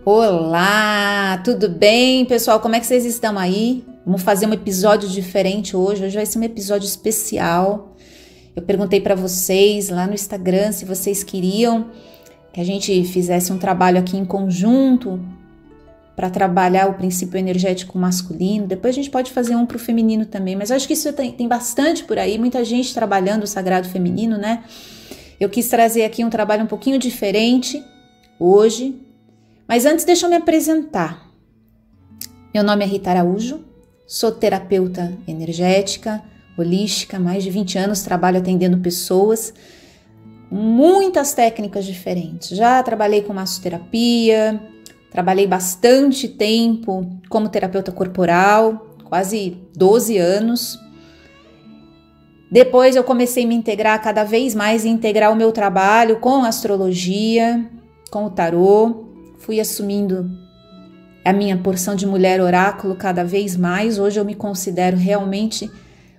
Olá, tudo bem, pessoal? Como é que vocês estão aí? Vamos fazer um episódio diferente hoje. Hoje vai ser um episódio especial. Eu perguntei para vocês lá no Instagram se vocês queriam que a gente fizesse um trabalho aqui em conjunto para trabalhar o princípio energético masculino. Depois a gente pode fazer um para o feminino também, mas eu acho que isso tem bastante por aí, muita gente trabalhando o sagrado feminino, né? Eu quis trazer aqui um trabalho um pouquinho diferente hoje. Mas antes, deixa eu me apresentar. Meu nome é Rita Araújo, sou terapeuta energética, holística, mais de 20 anos trabalho atendendo pessoas, muitas técnicas diferentes. Já trabalhei com massoterapia, trabalhei bastante tempo como terapeuta corporal, quase 12 anos. Depois eu comecei a me integrar cada vez mais e integrar o meu trabalho com a astrologia, com o tarô. Fui assumindo a minha porção de mulher oráculo cada vez mais. Hoje eu me considero realmente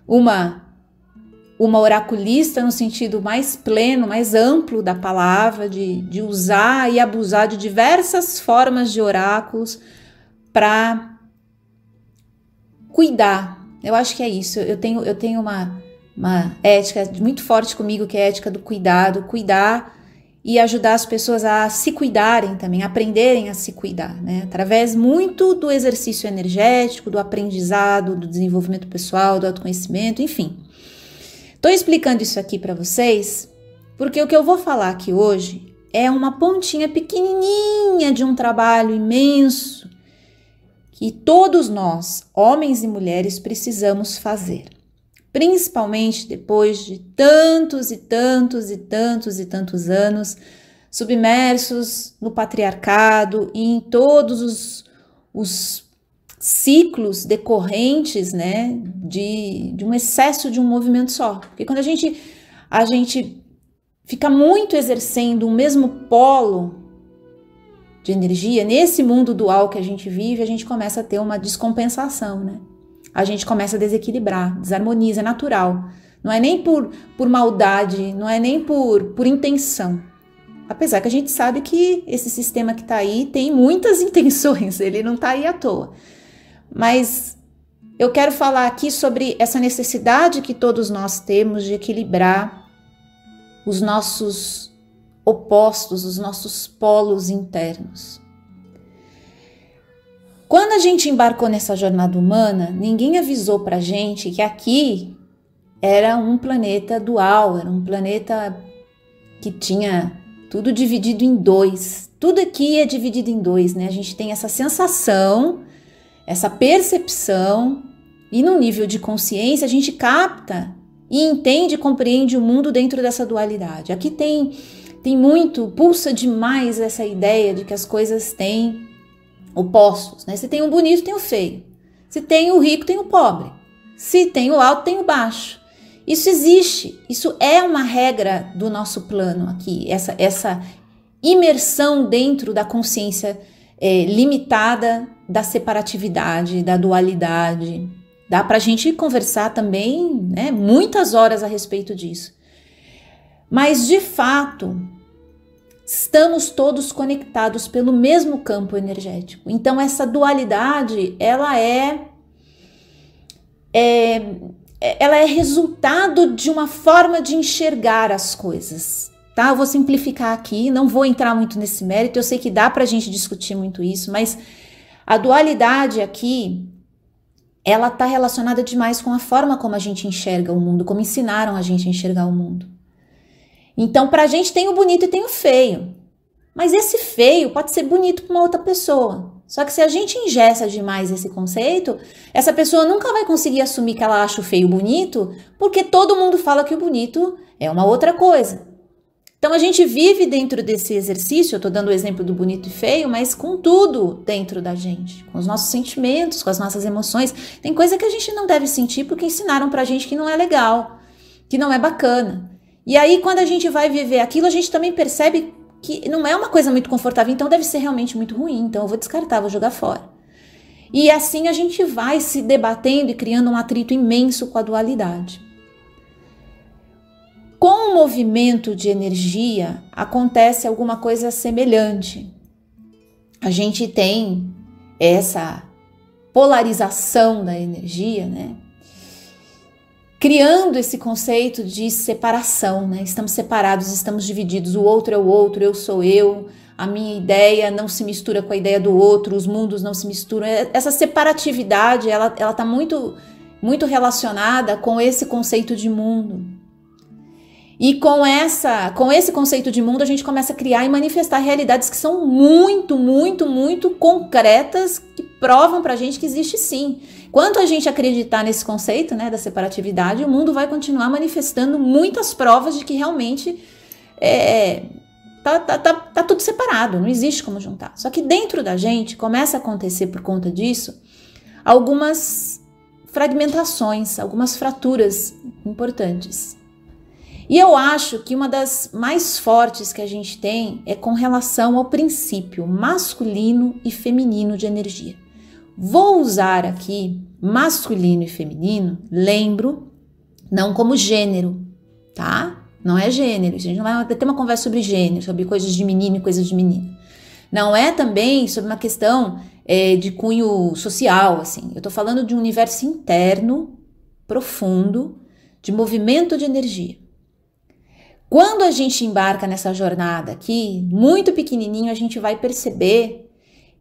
uma oraculista no sentido mais pleno, mais amplo da palavra, de usar e abusar de diversas formas de oráculos para cuidar. Eu acho que é isso. Eu tenho uma ética muito forte comigo, que é a ética do cuidado, cuidar e ajudar as pessoas a se cuidarem também, aprenderem a se cuidar, né? Através muito do exercício energético, do aprendizado, do desenvolvimento pessoal, do autoconhecimento, enfim. Estou explicando isso aqui para vocês porque o que eu vou falar aqui hoje é uma pontinha pequenininha de um trabalho imenso que todos nós, homens e mulheres, precisamos fazer. Principalmente depois de tantos e tantos e tantos e tantos anos submersos no patriarcado e em todos os ciclos decorrentes, né, de um excesso de um movimento só. Porque quando a gente fica muito exercendo o mesmo polo de energia, nesse mundo dual que a gente vive, a gente começa a ter uma descompensação, né? A gente começa a desequilibrar, desarmoniza, é natural. Não é nem por maldade, não é nem por intenção. Apesar que a gente sabe que esse sistema que está aí tem muitas intenções, ele não está aí à toa. Mas eu quero falar aqui sobre essa necessidade que todos nós temos de equilibrar os nossos opostos, os nossos polos internos. Quando a gente embarcou nessa jornada humana, ninguém avisou pra gente que aqui era um planeta dual, era um planeta que tinha tudo dividido em dois. Tudo aqui é dividido em dois, né? A gente tem essa sensação, essa percepção, e no nível de consciência a gente capta e entende e compreende o mundo dentro dessa dualidade. Aqui tem muito, pulsa demais essa ideia de que as coisas têm opostos, né? Se tem o bonito, tem o feio. Se tem o rico, tem o pobre. Se tem o alto, tem o baixo. Isso existe. Isso é uma regra do nosso plano aqui. Essa imersão dentro da consciência limitada da separatividade, da dualidade. Dá pra gente conversar também, né, muitas horas a respeito disso. Mas, de fato, estamos todos conectados pelo mesmo campo energético. Então, essa dualidade, ela é resultado de uma forma de enxergar as coisas, tá? Eu vou simplificar aqui, não vou entrar muito nesse mérito, eu sei que dá pra gente discutir muito isso, mas a dualidade aqui, ela tá relacionada demais com a forma como a gente enxerga o mundo, como ensinaram a gente a enxergar o mundo. Então, pra gente tem o bonito e tem o feio. Mas esse feio pode ser bonito para uma outra pessoa. Só que se a gente engessa demais esse conceito, essa pessoa nunca vai conseguir assumir que ela acha o feio bonito, porque todo mundo fala que o bonito é uma outra coisa. Então, a gente vive dentro desse exercício, eu tô dando o exemplo do bonito e feio, mas com tudo dentro da gente. Com os nossos sentimentos, com as nossas emoções. Tem coisa que a gente não deve sentir porque ensinaram pra gente que não é legal, que não é bacana. E aí, quando a gente vai viver aquilo, a gente também percebe que não é uma coisa muito confortável, então deve ser realmente muito ruim, então eu vou descartar, vou jogar fora. E assim a gente vai se debatendo e criando um atrito imenso com a dualidade. Com o movimento de energia, acontece alguma coisa semelhante. a gente tem essa polarização da energia, né? Criando esse conceito de separação, né? Estamos separados, estamos divididos, o outro é o outro, eu sou eu, a minha ideia não se mistura com a ideia do outro, os mundos não se misturam. Essa separatividade, ela tá muito relacionada com esse conceito de mundo. E com esse conceito de mundo, a gente começa a criar e manifestar realidades que são muito concretas, que provam pra gente que existe sim. Quanto a gente acreditar nesse conceito, né, da separatividade, o mundo vai continuar manifestando muitas provas de que realmente tá tudo separado, não existe como juntar. Só que dentro da gente começa a acontecer, por conta disso, algumas fragmentações, algumas fraturas importantes. E eu acho que uma das mais fortes que a gente tem é com relação ao princípio masculino e feminino de energia. Vou usar aqui masculino e feminino, lembro, não como gênero, tá? Não é gênero, a gente não vai ter uma conversa sobre gênero, sobre coisas de menino e coisas de menina. Não é também sobre uma questão de cunho social, assim. Eu tô falando de um universo interno, profundo, de movimento de energia. Quando a gente embarca nessa jornada aqui, muito pequenininho, a gente vai perceber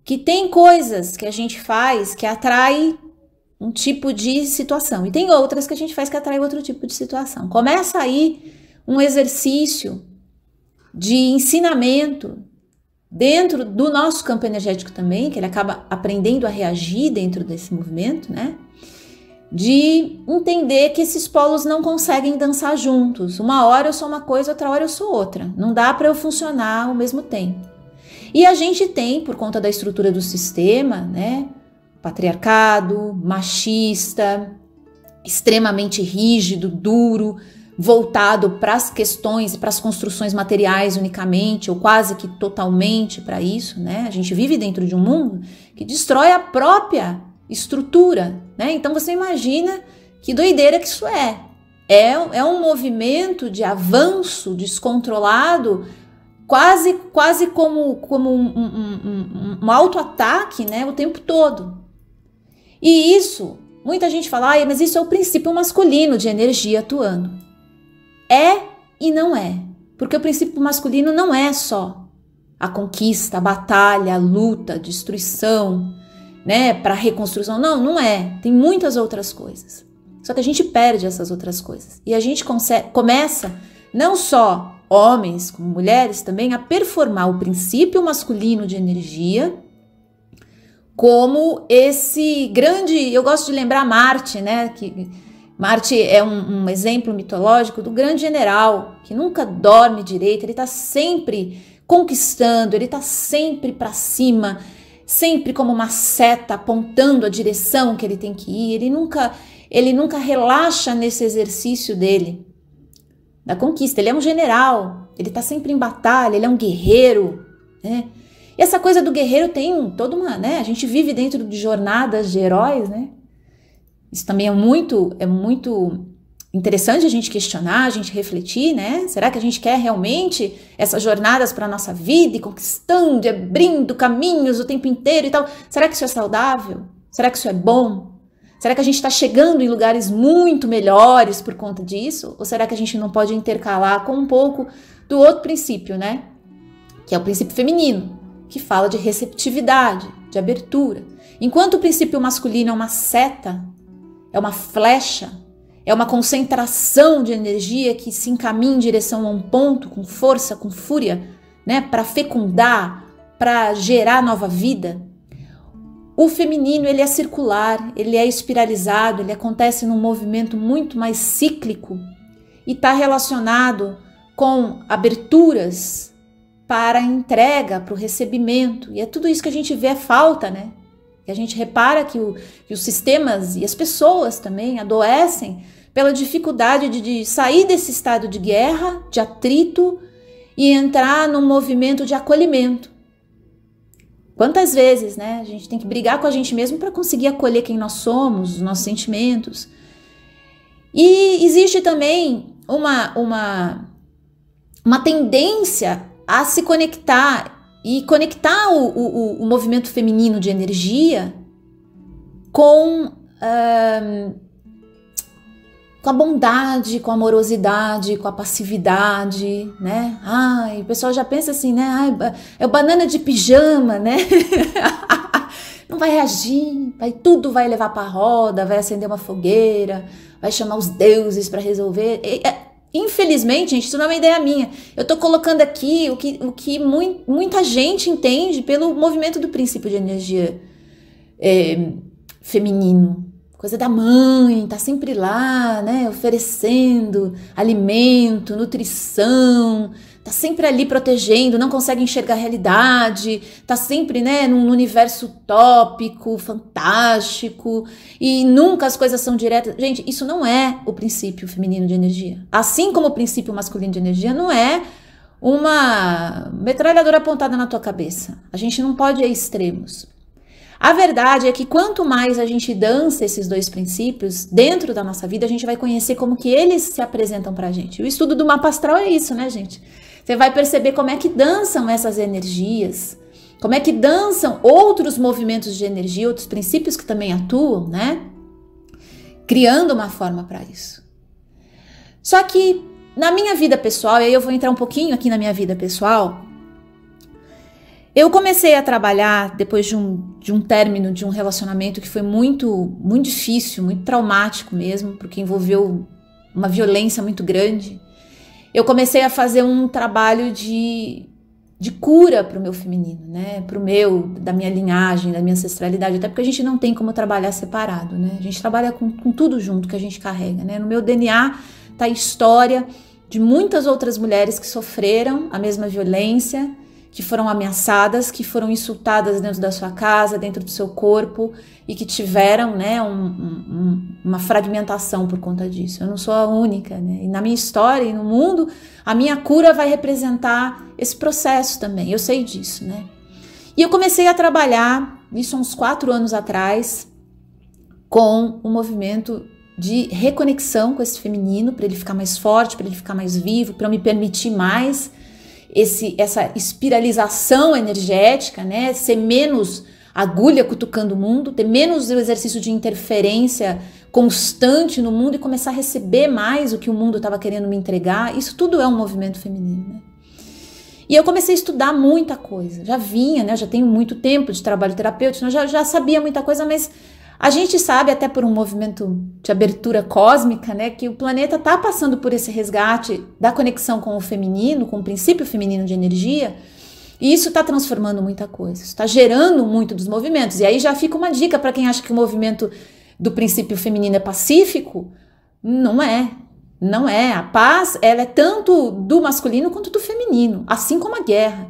que tem coisas que a gente faz que atrai um tipo de situação e tem outras que a gente faz que atrai outro tipo de situação. Começa aí um exercício de ensinamento dentro do nosso campo energético também, que ele acaba aprendendo a reagir dentro desse movimento, né? De entender que esses polos não conseguem dançar juntos. Uma hora eu sou uma coisa, outra hora eu sou outra. Não dá para eu funcionar ao mesmo tempo. E a gente tem, por conta da estrutura do sistema, né, patriarcado, machista, extremamente rígido, duro, voltado para as questões e para as construções materiais unicamente, ou quase que totalmente para isso, né? A gente vive dentro de um mundo que destrói a própria estrutura, né? Então você imagina que doideira que isso é. É um movimento de avanço descontrolado, quase como um auto-ataque, né, o tempo todo. E isso, muita gente fala, mas isso é o princípio masculino de energia atuando. É e não é, porque o princípio masculino não é só a conquista, a batalha, a luta, a destruição, né, para reconstrução. Não é. Tem muitas outras coisas. Só que a gente perde essas outras coisas. E a gente começa, não só homens como mulheres também, a performar o princípio masculino de energia como esse grande... Eu gosto de lembrar Marte, né? Que Marte é um exemplo mitológico do grande general, que nunca dorme direito, ele está sempre conquistando, ele está sempre para cima, sempre como uma seta apontando a direção que ele tem que ir. Ele nunca relaxa nesse exercício dele, da conquista. Ele é um general, ele está sempre em batalha, ele é um guerreiro, né? E essa coisa do guerreiro tem toda uma, né? A gente vive dentro de jornadas de heróis, né? Isso também é muito interessante a gente questionar, a gente refletir, né? Será que a gente quer realmente essas jornadas para a nossa vida e conquistando, e abrindo caminhos o tempo inteiro e tal? Será que isso é saudável? Será que isso é bom? Será que a gente está chegando em lugares muito melhores por conta disso? Ou será que a gente não pode intercalar com um pouco do outro princípio, né? Que é o princípio feminino, que fala de receptividade, de abertura. Enquanto o princípio masculino é uma seta, é uma flecha, é uma concentração de energia que se encaminha em direção a um ponto, com força, com fúria, né, para fecundar, para gerar nova vida. O feminino, ele é circular, ele é espiralizado, ele acontece num movimento muito mais cíclico e está relacionado com aberturas para a entrega, para o recebimento. E é tudo isso que a gente vê falta, né? Que a gente repara que os sistemas e as pessoas também adoecem pela dificuldade de sair desse estado de guerra, de atrito e entrar num movimento de acolhimento. Quantas vezes, né, a gente tem que brigar com a gente mesmo para conseguir acolher quem nós somos, os nossos sentimentos. E existe também uma tendência a se conectar e conectar o movimento feminino de energia com a bondade, com a amorosidade, com a passividade, né? Ai, o pessoal já pensa assim, né? Ai, é o banana de pijama, né? Não vai reagir, tudo vai levar para a roda, vai acender uma fogueira, vai chamar os deuses para resolver. Infelizmente, gente, isso não é uma ideia minha. Eu tô colocando aqui o que muita gente entende pelo movimento do princípio de energia feminino. Coisa da mãe, tá sempre lá, né, oferecendo alimento, nutrição, tá sempre ali protegendo, não consegue enxergar a realidade, tá sempre, né, num universo utópico, fantástico, e nunca as coisas são diretas. Gente, isso não é o princípio feminino de energia. Assim como o princípio masculino de energia não é uma metralhadora apontada na tua cabeça. A gente não pode ir a extremos. A verdade é que quanto mais a gente dança esses dois princípios dentro da nossa vida, a gente vai conhecer como que eles se apresentam pra gente. O estudo do mapa astral é isso, né, gente? Você vai perceber como é que dançam essas energias, como é que dançam outros movimentos de energia, outros princípios que também atuam, né? Criando uma forma para isso. Só que na minha vida pessoal, e aí eu vou entrar um pouquinho aqui na minha vida pessoal, eu comecei a trabalhar depois de um término de um relacionamento que foi muito difícil, muito traumático mesmo, porque envolveu uma violência muito grande. Eu comecei a fazer um trabalho de cura para o meu feminino, né? Da minha linhagem, da minha ancestralidade, até porque a gente não tem como trabalhar separado, né? A gente trabalha com tudo junto que a gente carrega, né? No meu DNA tá a história de muitas outras mulheres que sofreram a mesma violência, que foram ameaçadas, que foram insultadas dentro da sua casa, dentro do seu corpo e que tiveram, né, uma fragmentação por conta disso. Eu não sou a única, né? E na minha história e no mundo, a minha cura vai representar esse processo também. Eu sei disso, né? E eu comecei a trabalhar, isso há uns 4 anos atrás, com um movimento de reconexão com esse feminino, para ele ficar mais forte, para ele ficar mais vivo, para eu me permitir mais essa espiralização energética, né? Ser menos agulha cutucando o mundo, ter menos o exercício de interferência constante no mundo e começar a receber mais o que o mundo estava querendo me entregar. Isso tudo é um movimento feminino, né? E eu comecei a estudar muita coisa. Já vinha, né? Já tenho muito tempo de trabalho terapêutico, eu já sabia muita coisa, mas a gente sabe, até por um movimento de abertura cósmica, né, que o planeta está passando por esse resgate da conexão com o feminino, com o princípio feminino de energia, e isso está transformando muita coisa, está gerando muito dos movimentos. E aí já fica uma dica para quem acha que o movimento do princípio feminino é pacífico. Não é. Não é. A paz, ela é tanto do masculino quanto do feminino, assim como a guerra.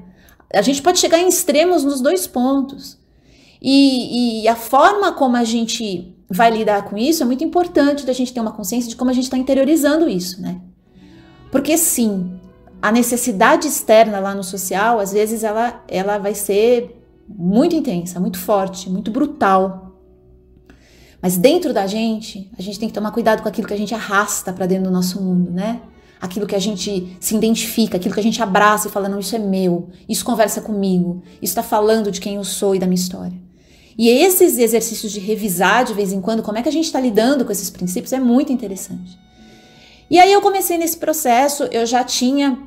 A gente pode chegar em extremos nos dois pontos. E a forma como a gente vai lidar com isso é muito importante da gente ter uma consciência de como a gente está interiorizando isso, né? Porque sim, a necessidade externa lá no social, às vezes ela vai ser muito intensa, muito forte, muito brutal. Mas dentro da gente, a gente tem que tomar cuidado com aquilo que a gente arrasta para dentro do nosso mundo, né? Aquilo que a gente se identifica, aquilo que a gente abraça e fala, não, isso é meu, isso conversa comigo, isso está falando de quem eu sou e da minha história. E esses exercícios de revisar de vez em quando, como é que a gente está lidando com esses princípios, é muito interessante. E aí eu comecei nesse processo, eu já tinha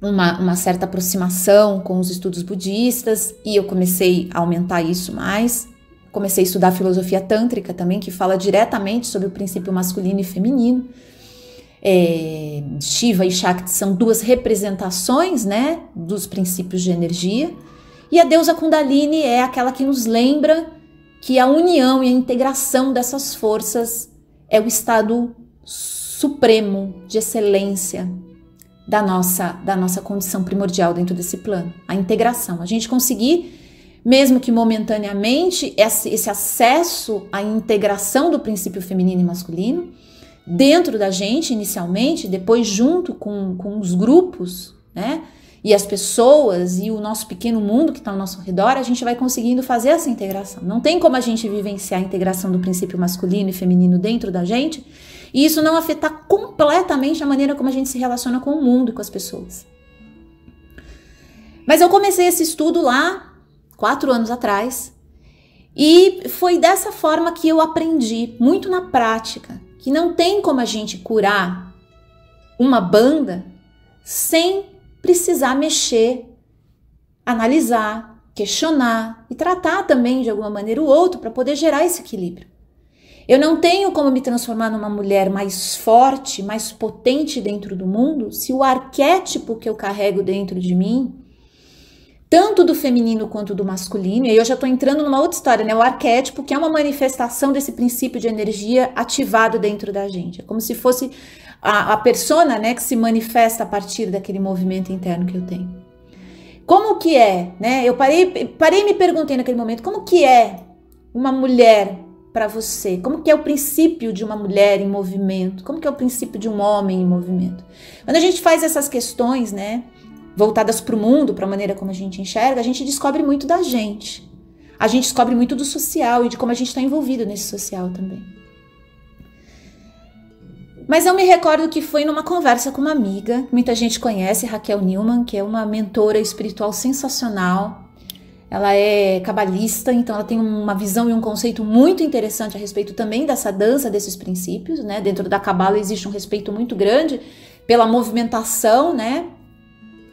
uma certa aproximação com os estudos budistas, e eu comecei a aumentar isso mais. Comecei a estudar a filosofia tântrica também, que fala diretamente sobre o princípio masculino e feminino. Shiva e Shakti são duas representações, né, dos princípios de energia. E a deusa Kundalini é aquela que nos lembra que a união e a integração dessas forças é o estado supremo de excelência da nossa condição primordial dentro desse plano. A integração. A gente conseguir, mesmo que momentaneamente, esse acesso à integração do princípio feminino e masculino dentro da gente inicialmente, depois junto com os grupos, né? E as pessoas e o nosso pequeno mundo que está ao nosso redor, a gente vai conseguindo fazer essa integração. Não tem como a gente vivenciar a integração do princípio masculino e feminino dentro da gente e isso não afetar completamente a maneira como a gente se relaciona com o mundo e com as pessoas. Mas eu comecei esse estudo lá 4 anos atrás e foi dessa forma que eu aprendi, muito na prática, que não tem como a gente curar uma banda sem precisar mexer, analisar, questionar e tratar também de alguma maneira o outro para poder gerar esse equilíbrio. Eu não tenho como me transformar numa mulher mais forte, mais potente dentro do mundo se o arquétipo que eu carrego dentro de mim, tanto do feminino quanto do masculino, e aí eu já estou entrando numa outra história, né? O arquétipo, que é uma manifestação desse princípio de energia ativado dentro da gente. É como se fosse a persona, né, que se manifesta a partir daquele movimento interno que eu tenho. Como que é, né? Eu parei e me perguntei naquele momento, como que é uma mulher para você? Como que é o princípio de uma mulher em movimento? Como que é o princípio de um homem em movimento? Quando a gente faz essas questões, né, voltadas para o mundo, para a maneira como a gente enxerga, a gente descobre muito da gente. A gente descobre muito do social e de como a gente está envolvido nesse social também. Mas eu me recordo que foi numa conversa com uma amiga, que muita gente conhece, Raquel Newman, que é uma mentora espiritual sensacional. Ela é cabalista, então ela tem uma visão e um conceito muito interessante a respeito também dessa dança, desses princípios, né? Dentro da Cabala existe um respeito muito grande pela movimentação, né,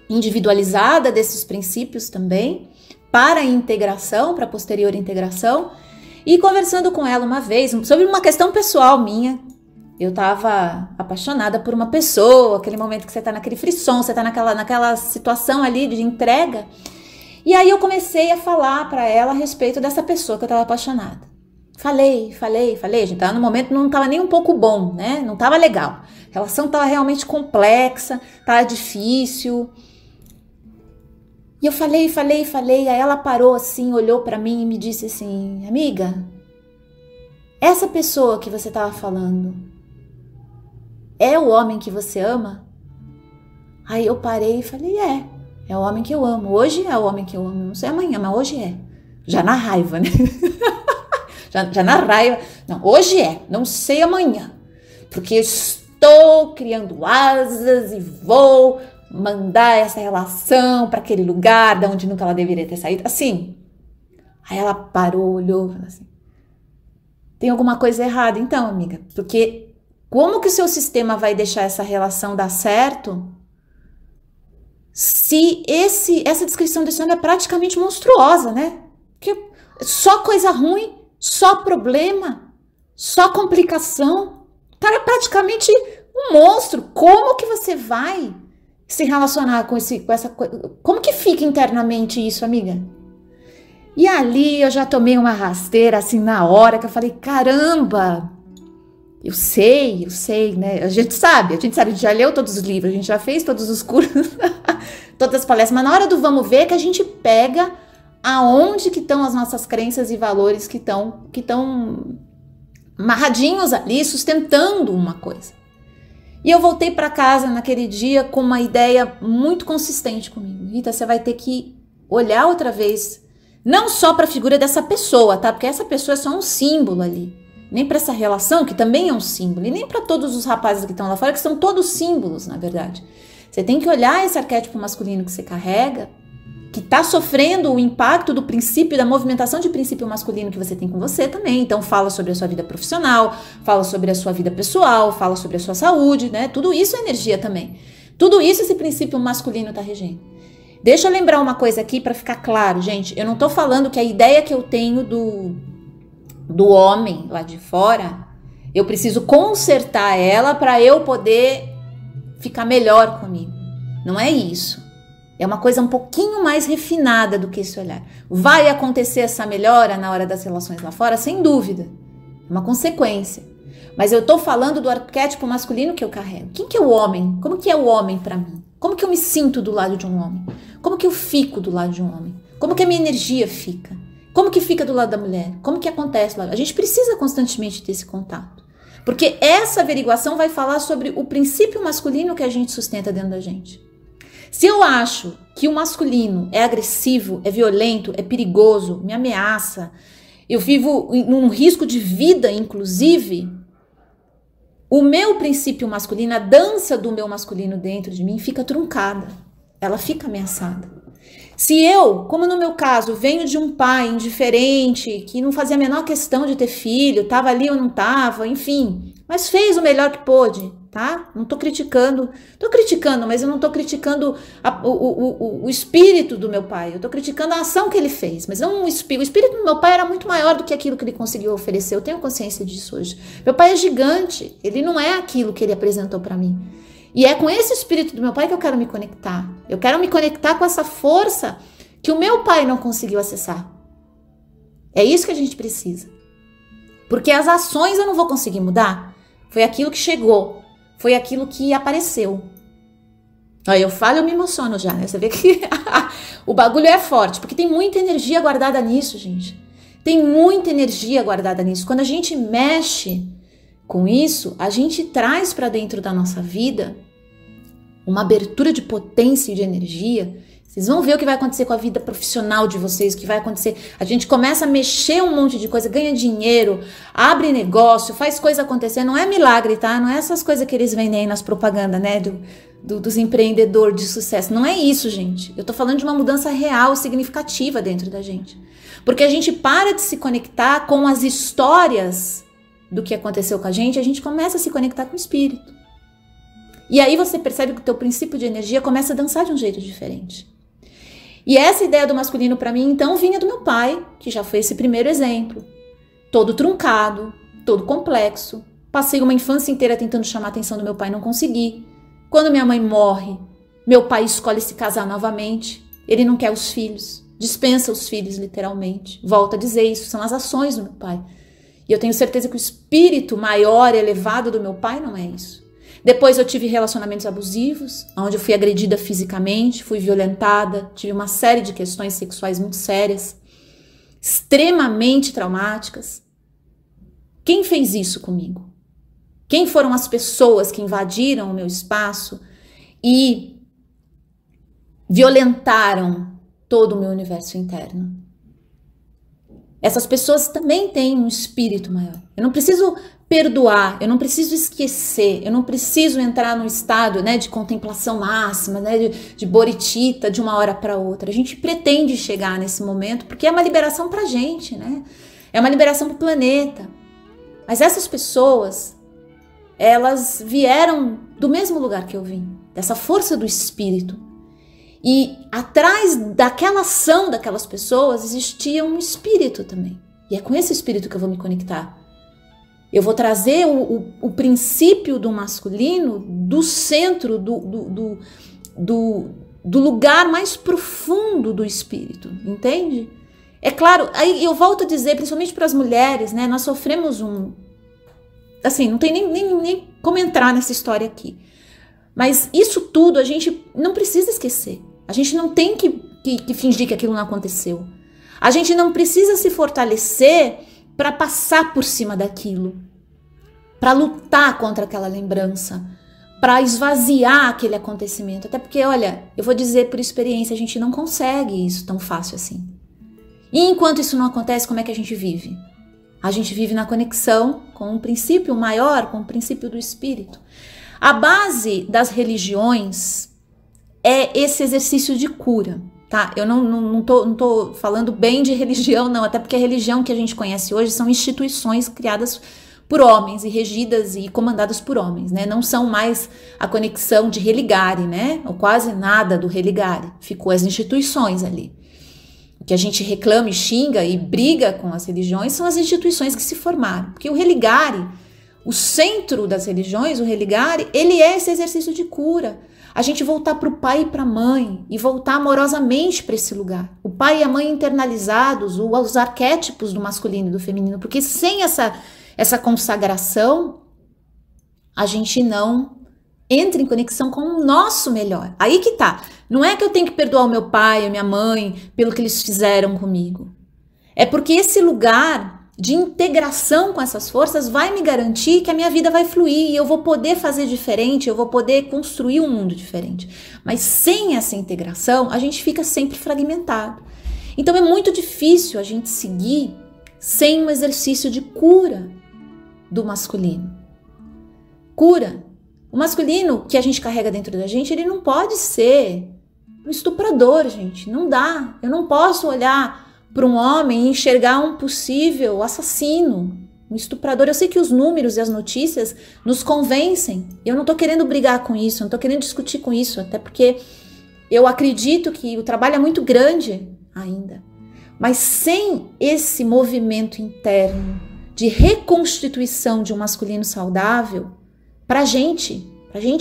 individualizada desses princípios também, para a integração, para a posterior integração. E conversando com ela uma vez, sobre uma questão pessoal minha, eu tava apaixonada por uma pessoa, aquele momento que você tá naquele frisson, você tá naquela situação ali de entrega. E aí eu comecei a falar para ela a respeito dessa pessoa que eu tava apaixonada. Falei, gente, tava no momento não tava nem um pouco bom, né? Não tava legal. A relação tava realmente complexa, tava difícil. E eu falei, aí ela parou assim, olhou para mim e me disse assim, amiga, essa pessoa que você tava falando é o homem que você ama? Aí eu parei e falei, é o homem que eu amo. Hoje é o homem que eu amo, não sei amanhã, mas hoje é. Já na raiva, né? já na raiva. Não, hoje é, não sei amanhã. Porque eu estou criando asas e vou mandar essa relação para aquele lugar de onde nunca ela deveria ter saído. Assim. Aí ela parou, olhou e falou assim, tem alguma coisa errada então, amiga? Porque como que o seu sistema vai deixar essa relação dar certo se essa descrição desse homem é praticamente monstruosa, né? Que só coisa ruim, só problema, só complicação. O cara é praticamente um monstro. Como que você vai se relacionar com essa coisa? Como que fica internamente isso, amiga? E ali eu já tomei uma rasteira assim na hora que eu falei, caramba! Eu sei, né? A gente sabe, a gente já leu todos os livros, a gente já fez todos os cursos, todas as palestras, mas na hora do vamos ver que a gente pega aonde que estão as nossas crenças e valores que estão amarradinhos ali, sustentando uma coisa. E eu voltei para casa naquele dia com uma ideia muito consistente comigo. Rita, você vai ter que olhar outra vez, não só para a figura dessa pessoa, tá? Porque essa pessoa é só um símbolo ali. Nem para essa relação, que também é um símbolo, e nem para todos os rapazes que estão lá fora, que são todos símbolos, na verdade. Você tem que olhar esse arquétipo masculino que você carrega, que está sofrendo o impacto do princípio, da movimentação de princípio masculino que você tem com você também. Então fala sobre a sua vida profissional, fala sobre a sua vida pessoal, fala sobre a sua saúde, né? Tudo isso é energia também. Tudo isso esse princípio masculino está regendo. Deixa eu lembrar uma coisa aqui para ficar claro, gente. Eu não estou falando que a ideia que eu tenho do homem lá de fora, eu preciso consertar ela para eu poder ficar melhor comigo. Não é isso. É uma coisa um pouquinho mais refinada do que esse olhar. Vai acontecer essa melhora na hora das relações lá fora? Sem dúvida. É uma consequência. Mas eu tô falando do arquétipo masculino que eu carrego. Quem que é o homem? Como que é o homem para mim? Como que eu me sinto do lado de um homem? Como que eu fico do lado de um homem? Como que a minha energia fica? Como que fica do lado da mulher? Como que acontece lá? A gente precisa constantemente ter esse contato. Porque essa averiguação vai falar sobre o princípio masculino que a gente sustenta dentro da gente. Se eu acho que o masculino é agressivo, é violento, é perigoso, me ameaça, eu vivo num risco de vida, inclusive, o meu princípio masculino, a dança do meu masculino dentro de mim fica truncada. Ela fica ameaçada. Se eu, como no meu caso, venho de um pai indiferente, que não fazia a menor questão de ter filho, tava ali ou não tava, enfim, mas fez o melhor que pôde, tá? Não tô criticando, mas eu não tô criticando o espírito do meu pai, eu tô criticando a ação que ele fez, mas não o espírito do meu pai era muito maior do que aquilo que ele conseguiu oferecer, eu tenho consciência disso hoje. Meu pai é gigante, ele não é aquilo que ele apresentou para mim. E é com esse espírito do meu pai que eu quero me conectar. Eu quero me conectar com essa força que o meu pai não conseguiu acessar. É isso que a gente precisa. Porque as ações eu não vou conseguir mudar. Foi aquilo que chegou. Foi aquilo que apareceu. Aí eu falo, eu me emociono já, né? Você vê que o bagulho é forte. Porque tem muita energia guardada nisso, gente. Tem muita energia guardada nisso. Quando a gente mexe com isso, a gente traz para dentro da nossa vida uma abertura de potência e de energia. Vocês vão ver o que vai acontecer com a vida profissional de vocês, o que vai acontecer. A gente começa a mexer um monte de coisa, ganha dinheiro, abre negócio, faz coisa acontecer. Não é milagre, tá? Não é essas coisas que eles vendem aí nas propagandas, né? Dos empreendedores de sucesso. Não é isso, gente. Eu tô falando de uma mudança real, significativa dentro da gente. Porque a gente para de se conectar com as histórias do que aconteceu com a gente começa a se conectar com o espírito. E aí você percebe que o teu princípio de energia começa a dançar de um jeito diferente. E essa ideia do masculino para mim, então, vinha do meu pai, que já foi esse primeiro exemplo. Todo truncado, todo complexo. Passei uma infância inteira tentando chamar a atenção do meu pai, não consegui. Quando minha mãe morre, meu pai escolhe se casar novamente. Ele não quer os filhos, dispensa os filhos literalmente. Volta a dizer isso, são as ações do meu pai. E eu tenho certeza que o espírito maior, elevado do meu pai não é isso. Depois eu tive relacionamentos abusivos, onde eu fui agredida fisicamente, fui violentada, tive uma série de questões sexuais muito sérias, extremamente traumáticas. Quem fez isso comigo? Quem foram as pessoas que invadiram o meu espaço e violentaram todo o meu universo interno? Essas pessoas também têm um espírito maior. Eu não preciso perdoar, eu não preciso esquecer, eu não preciso entrar num estado, né, de contemplação máxima, né, de boritita de uma hora para outra. A gente pretende chegar nesse momento porque é uma liberação pra gente, né? É uma liberação pro planeta. Mas essas pessoas, elas vieram do mesmo lugar que eu vim, dessa força do espírito. E atrás daquela ação daquelas pessoas existia um espírito também. E é com esse espírito que eu vou me conectar. Eu vou trazer o princípio do masculino do centro, do lugar mais profundo do espírito, entende? É claro, aí eu volto a dizer, principalmente para as mulheres, né? Nós sofremos assim, não tem nem como entrar nessa história aqui. Mas isso tudo a gente não precisa esquecer. A gente não tem que fingir que aquilo não aconteceu. A gente não precisa se fortalecer para passar por cima daquilo, para lutar contra aquela lembrança, para esvaziar aquele acontecimento. Até porque, olha, eu vou dizer por experiência, a gente não consegue isso tão fácil assim. E enquanto isso não acontece, como é que a gente vive? A gente vive na conexão com um princípio maior, com o princípio do espírito. A base das religiões é esse exercício de cura, tá? Eu não tô falando bem de religião, não, até porque a religião que a gente conhece hoje são instituições criadas por homens e regidas e comandadas por homens, né? Não são mais a conexão de religare, né? Ou quase nada do religare. Ficou as instituições ali. O que a gente reclama e xinga e briga com as religiões são as instituições que se formaram. Porque o religare, o centro das religiões, o religare, ele é esse exercício de cura. A gente voltar para o pai e para a mãe e voltar amorosamente para esse lugar. O pai e a mãe internalizados, os arquétipos do masculino e do feminino, porque sem essa consagração, a gente não entra em conexão com o nosso melhor. Aí que tá. Não é que eu tenho que perdoar o meu pai e a minha mãe pelo que eles fizeram comigo. É porque esse lugar de integração com essas forças vai me garantir que a minha vida vai fluir e eu vou poder fazer diferente, eu vou poder construir um mundo diferente. Mas sem essa integração, a gente fica sempre fragmentado. Então é muito difícil a gente seguir sem um exercício de cura do masculino. Cura. O masculino que a gente carrega dentro da gente, ele não pode ser Um estuprador, gente, não dá. Eu não posso olhar para um homem e enxergar um possível assassino, um estuprador. Eu sei que os números e as notícias nos convencem. Eu não tô querendo brigar com isso, não tô querendo discutir com isso, até porque eu acredito que o trabalho é muito grande ainda. Mas sem esse movimento interno de reconstituição de um masculino saudável, pra gente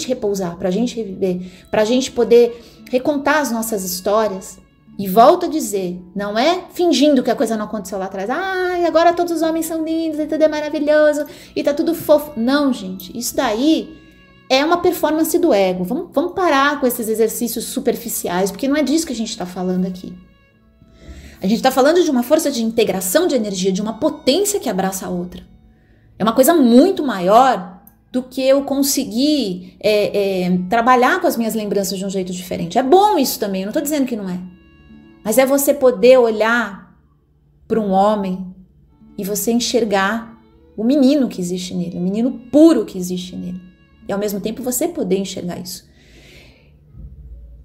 repousar, pra gente reviver, pra gente poder recontar as nossas histórias. E volto a dizer, não é fingindo que a coisa não aconteceu lá atrás. Ai, agora todos os homens são lindos e tudo é maravilhoso e tá tudo fofo. Não, gente, isso daí é uma performance do ego. Vamos parar com esses exercícios superficiais, porque não é disso que a gente tá falando aqui. A gente tá falando de uma força de integração de energia, de uma potência que abraça a outra. É uma coisa muito maior do que eu conseguir trabalhar com as minhas lembranças de um jeito diferente. É bom isso também, eu não tô dizendo que não é. Mas é você poder olhar para um homem e você enxergar o menino que existe nele, o menino puro que existe nele. E ao mesmo tempo você poder enxergar isso.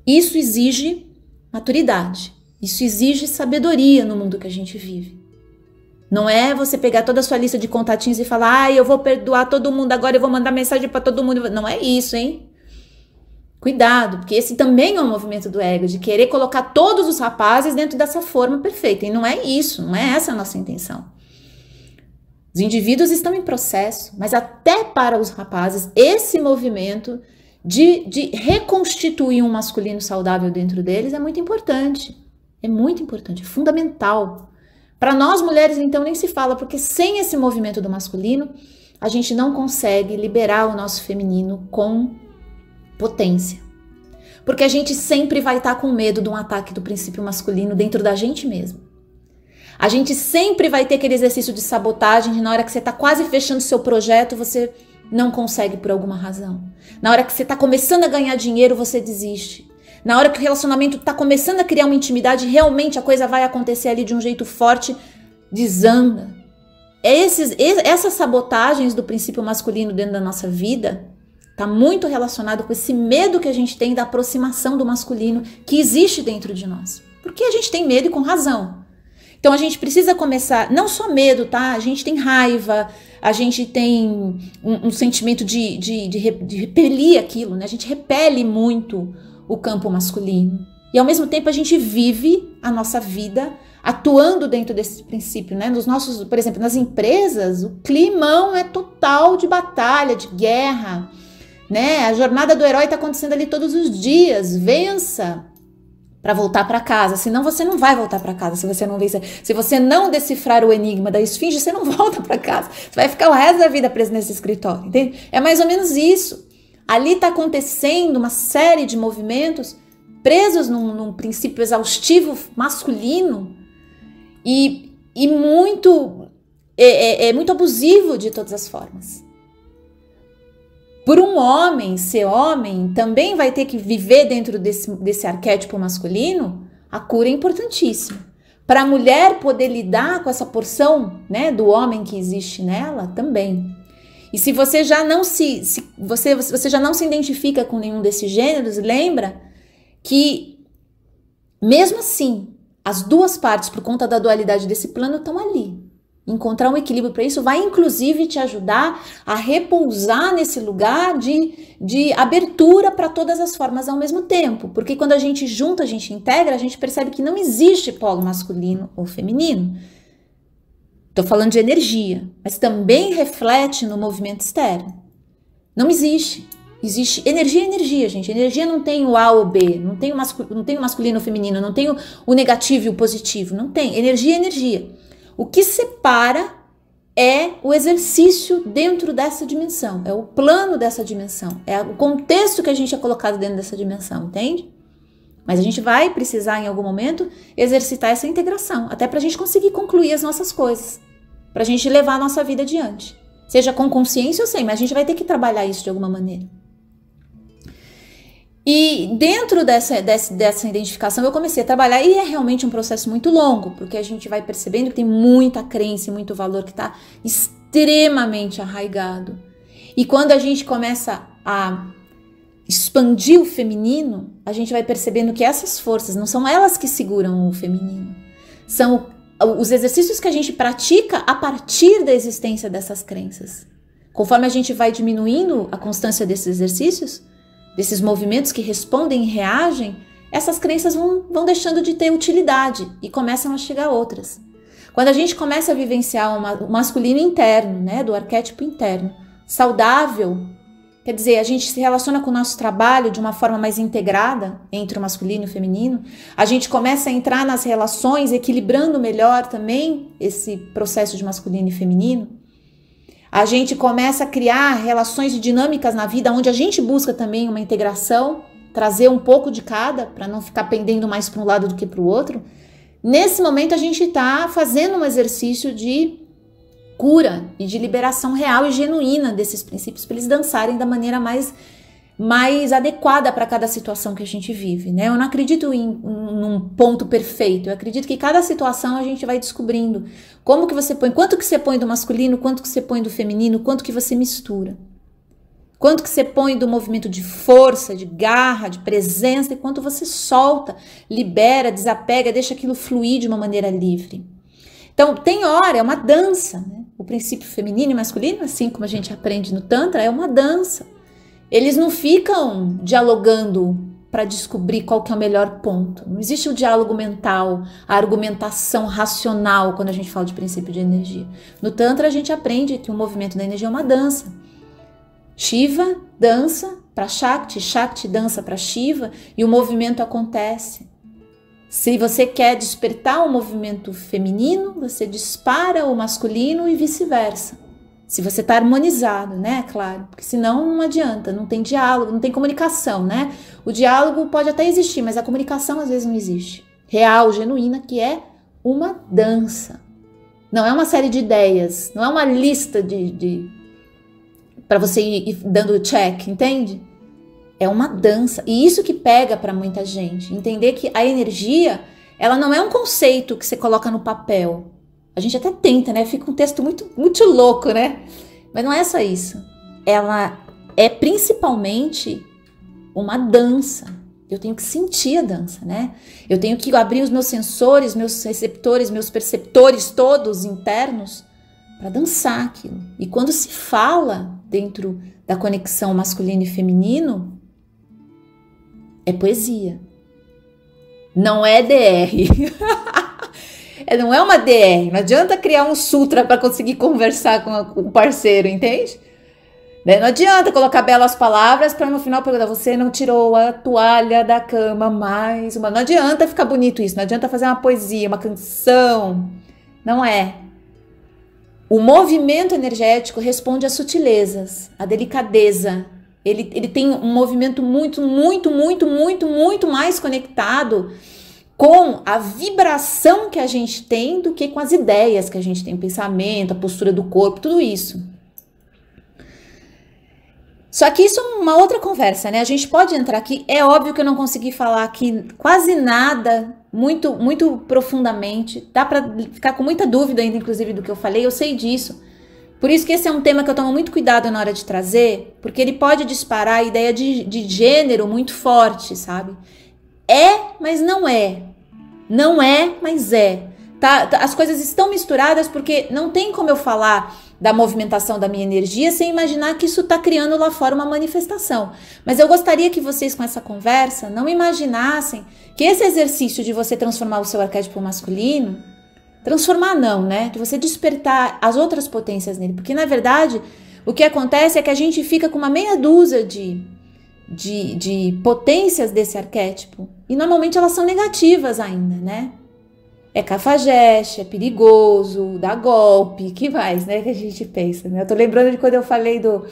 Isso exige maturidade. Isso exige sabedoria no mundo que a gente vive. Não é você pegar toda a sua lista de contatinhos e falar, eu vou perdoar todo mundo agora, eu vou mandar mensagem para todo mundo. Não é isso, hein? Cuidado, porque esse também é um movimento do ego, de querer colocar todos os rapazes dentro dessa forma perfeita. E não é isso, não é essa a nossa intenção. Os indivíduos estão em processo, mas até para os rapazes, esse movimento de reconstituir um masculino saudável dentro deles é muito importante. É muito importante, é fundamental. Para nós mulheres, então, nem se fala, porque sem esse movimento do masculino, a gente não consegue liberar o nosso feminino com potência. Porque a gente sempre vai estar com medo de um ataque do princípio masculino dentro da gente mesmo. A gente sempre vai ter aquele exercício de sabotagem, de na hora que você está quase fechando seu projeto, você não consegue por alguma razão. Na hora que você está começando a ganhar dinheiro, você desiste. Na hora que o relacionamento está começando a criar uma intimidade, realmente a coisa vai acontecer ali de um jeito forte, desanda. Essas sabotagens do princípio masculino dentro da nossa vida está muito relacionado com esse medo que a gente tem da aproximação do masculino que existe dentro de nós. Porque a gente tem medo e com razão. Então a gente precisa começar, não só medo, tá? A gente tem raiva, a gente tem um sentimento de repelir aquilo, né? A gente repele muito o campo masculino. E ao mesmo tempo a gente vive a nossa vida atuando dentro desse princípio, né? Nos nossos, por exemplo, nas empresas, o climão é total de batalha, de guerra, né? A jornada do herói está acontecendo ali todos os dias. Vença para voltar para casa, senão você não vai voltar para casa. Se você não vencer, se você não decifrar o enigma da esfinge, você não volta para casa. Você vai ficar o resto da vida preso nesse escritório, entende? É mais ou menos isso. Ali está acontecendo uma série de movimentos presos num princípio exaustivo masculino e muito muito abusivo de todas as formas. Por um homem ser homem, também vai ter que viver dentro desse arquétipo masculino, a cura é importantíssima. Para a mulher poder lidar com essa porção, né, do homem que existe nela, também. E se você já não você já não se identifica com nenhum desses gêneros, lembra que mesmo assim, as duas partes, por conta da dualidade desse plano, estão ali. Encontrar um equilíbrio para isso vai inclusive te ajudar a repousar nesse lugar de abertura para todas as formas ao mesmo tempo. Porque quando a gente junta, a gente integra, a gente percebe que não existe polo masculino ou feminino. Estou falando de energia, mas também reflete no movimento externo. Não existe. Existe energia e energia, gente. Energia não tem o A ou B, não tem o masculino ou feminino, não tem o negativo e o positivo. Não tem. Energia é energia. O que separa é o exercício dentro dessa dimensão, é o plano dessa dimensão, é o contexto que a gente é colocado dentro dessa dimensão, entende? Mas a gente vai precisar em algum momento exercitar essa integração, até para a gente conseguir concluir as nossas coisas, para a gente levar a nossa vida adiante, seja com consciência ou sem, mas a gente vai ter que trabalhar isso de alguma maneira. E dentro dessa identificação eu comecei a trabalhar, e é realmente um processo muito longo, porque a gente vai percebendo que tem muita crença e muito valor que está extremamente arraigado. E quando a gente começa expandir o feminino, a gente vai percebendo que essas forças não são elas que seguram o feminino. São os exercícios que a gente pratica a partir da existência dessas crenças. Conforme a gente vai diminuindo a constância desses exercícios, desses movimentos que respondem e reagem, essas crenças vão deixando de ter utilidade e começam a chegar outras. Quando a gente começa a vivenciar o masculino interno, né, do arquétipo interno, saudável, quer dizer, a gente se relaciona com o nosso trabalho de uma forma mais integrada entre o masculino e o feminino, a gente começa a entrar nas relações, equilibrando melhor também esse processo de masculino e feminino, a gente começa a criar relações e dinâmicas na vida onde a gente busca também uma integração, trazer um pouco de cada, para não ficar pendendo mais para um lado do que para o outro. Nesse momento a gente está fazendo um exercício de cura e de liberação real e genuína desses princípios para eles dançarem da maneira mais adequada para cada situação que a gente vive, né? Eu não acredito num ponto perfeito, eu acredito que cada situação a gente vai descobrindo como que você põe, quanto que você põe do masculino, quanto que você põe do feminino, quanto que você mistura. Quanto que você põe do movimento de força, de garra, de presença, e quanto você solta, libera, desapega, deixa aquilo fluir de uma maneira livre. Então, tem hora, é uma dança, né? O princípio feminino e masculino, assim como a gente aprende no Tantra, é uma dança. Eles não ficam dialogando para descobrir qual que é o melhor ponto. Não existe o diálogo mental, a argumentação racional quando a gente fala de princípio de energia. No Tantra, a gente aprende que o movimento da energia é uma dança. Shiva dança para Shakti, Shakti dança para Shiva e o movimento acontece. Se você quer despertar o movimento feminino, você dispara o masculino e vice-versa. Se você está harmonizado, né? Claro, porque senão não adianta, não tem diálogo, não tem comunicação, né? O diálogo pode até existir, mas a comunicação às vezes não existe. Real, genuína, que é uma dança. Não é uma série de ideias, não é uma lista para você ir dando check, entende? É uma dança. E isso que pega para muita gente. Entender que a energia, ela não é um conceito que você coloca no papel. A gente até tenta, né? Fica um texto muito, muito louco, né? Mas não é só isso. Ela é principalmente uma dança. Eu tenho que sentir a dança, né? Eu tenho que abrir os meus sensores, meus receptores, meus perceptores todos internos para dançar aquilo. E quando se fala dentro da conexão masculino e feminino, é poesia. Não é DR. Não é uma DR. Não adianta criar um sutra para conseguir conversar com o parceiro, entende? Não adianta colocar belas palavras para no final perguntar: você não tirou a toalha da cama mais uma? Não adianta ficar bonito isso. Não adianta fazer uma poesia, uma canção. Não é. O movimento energético responde às sutilezas, à delicadeza. Ele tem um movimento muito, muito, muito, muito, muito mais conectado com a vibração que a gente tem do que com as ideias que a gente tem, o pensamento, a postura do corpo, tudo isso. Só que isso é uma outra conversa, né? A gente pode entrar aqui, é óbvio que eu não consegui falar aqui quase nada, muito, muito profundamente, dá para ficar com muita dúvida ainda, inclusive, do que eu falei, eu sei disso. Por isso que esse é um tema que eu tomo muito cuidado na hora de trazer, porque ele pode disparar a ideia de gênero muito forte, sabe? É, mas não é. Não é, mas é. Tá, as coisas estão misturadas porque não tem como eu falar da movimentação da minha energia sem imaginar que isso está criando lá fora uma manifestação. Mas eu gostaria que vocês, com essa conversa, não imaginassem que esse exercício de você transformar o seu arquétipo masculino, transformar não, né? De você despertar as outras potências nele. Porque, na verdade, o que acontece é que a gente fica com uma meia dúzia de potências desse arquétipo. E, normalmente, elas são negativas ainda, né? É cafajeste, é perigoso, dá golpe, que mais, né, que a gente pensa, né? Eu tô lembrando de quando eu falei do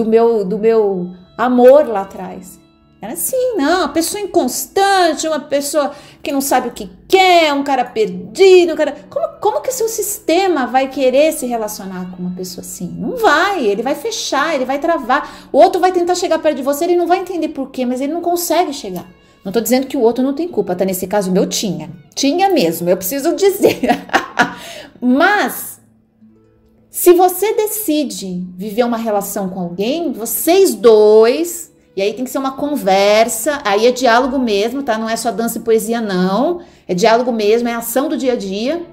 meu amor lá atrás. Era assim, não, uma pessoa inconstante, uma pessoa que não sabe o que quer, um cara perdido, um cara... Como que o seu sistema vai querer se relacionar com uma pessoa assim? Não vai, ele vai fechar, ele vai travar. O outro vai tentar chegar perto de você, ele não vai entender por quê, mas ele não consegue chegar. Não tô dizendo que o outro não tem culpa, tá? Nesse caso, o meu tinha. Tinha mesmo, eu preciso dizer. Mas, se você decide viver uma relação com alguém, vocês dois E aí tem que ser uma conversa, aí é diálogo mesmo, tá? Não é só dança e poesia, não. É diálogo mesmo, é ação do dia a dia.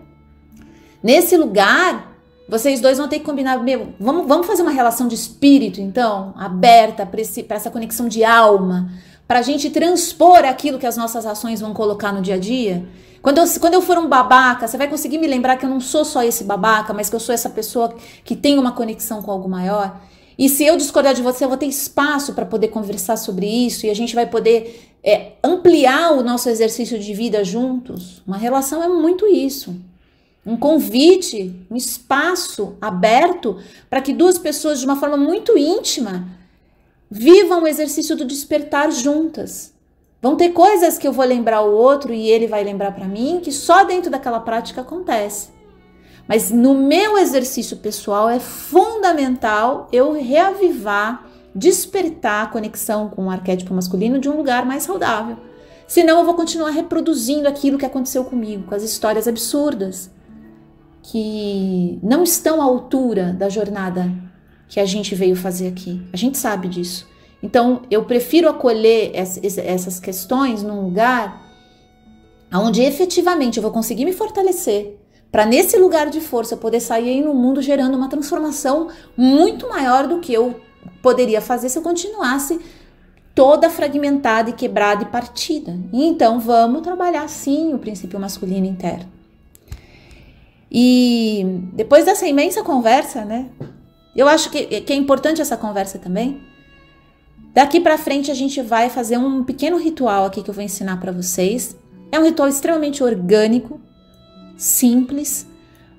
Nesse lugar, vocês dois vão ter que combinar, vamos fazer uma relação de espírito, então, aberta para essa conexão de alma, para a gente transpor aquilo que as nossas ações vão colocar no dia a dia. Quando eu for um babaca, você vai conseguir me lembrar que eu não sou só esse babaca, mas que eu sou essa pessoa que tem uma conexão com algo maior. E se eu discordar de você, eu vou ter espaço para poder conversar sobre isso e a gente vai poder ampliar o nosso exercício de vida juntos. Uma relação é muito isso. Um convite, um espaço aberto para que duas pessoas, de uma forma muito íntima, vivam o exercício do despertar juntas. Vão ter coisas que eu vou lembrar o outro e ele vai lembrar para mim, que só dentro daquela prática acontece. Mas no meu exercício pessoal é fundamental eu reavivar, despertar a conexão com o arquétipo masculino de um lugar mais saudável. Senão eu vou continuar reproduzindo aquilo que aconteceu comigo, com as histórias absurdas, que não estão à altura da jornada que a gente veio fazer aqui. A gente sabe disso. Então, eu prefiro acolher essas questões num lugar onde efetivamente eu vou conseguir me fortalecer, para nesse lugar de força eu poder sair aí no mundo gerando uma transformação muito maior do que eu poderia fazer se eu continuasse toda fragmentada e quebrada e partida. E então vamos trabalhar sim o princípio masculino interno. E depois dessa imensa conversa, né? Eu acho que é importante essa conversa também. Daqui para frente a gente vai fazer um pequeno ritual aqui que eu vou ensinar para vocês. É um ritual extremamente orgânico, simples,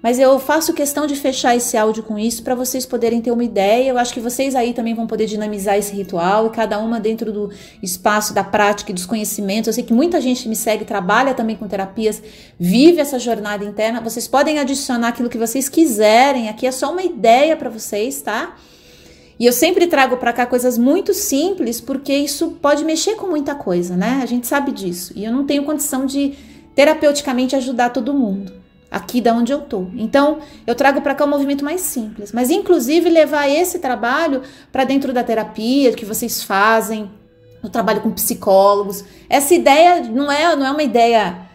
mas eu faço questão de fechar esse áudio com isso para vocês poderem ter uma ideia. Eu acho que vocês aí também vão poder dinamizar esse ritual e cada uma dentro do espaço da prática e dos conhecimentos. Eu sei que muita gente me segue, trabalha também com terapias, vive essa jornada interna. Vocês podem adicionar aquilo que vocês quiserem. Aqui é só uma ideia para vocês, tá? E eu sempre trago para cá coisas muito simples, porque isso pode mexer com muita coisa, né? A gente sabe disso. E eu não tenho condição de terapeuticamente ajudar todo mundo aqui da onde eu tô. Então, eu trago para cá um movimento mais simples, mas inclusive levar esse trabalho para dentro da terapia que vocês fazem, no trabalho com psicólogos. Essa ideia não é uma ideia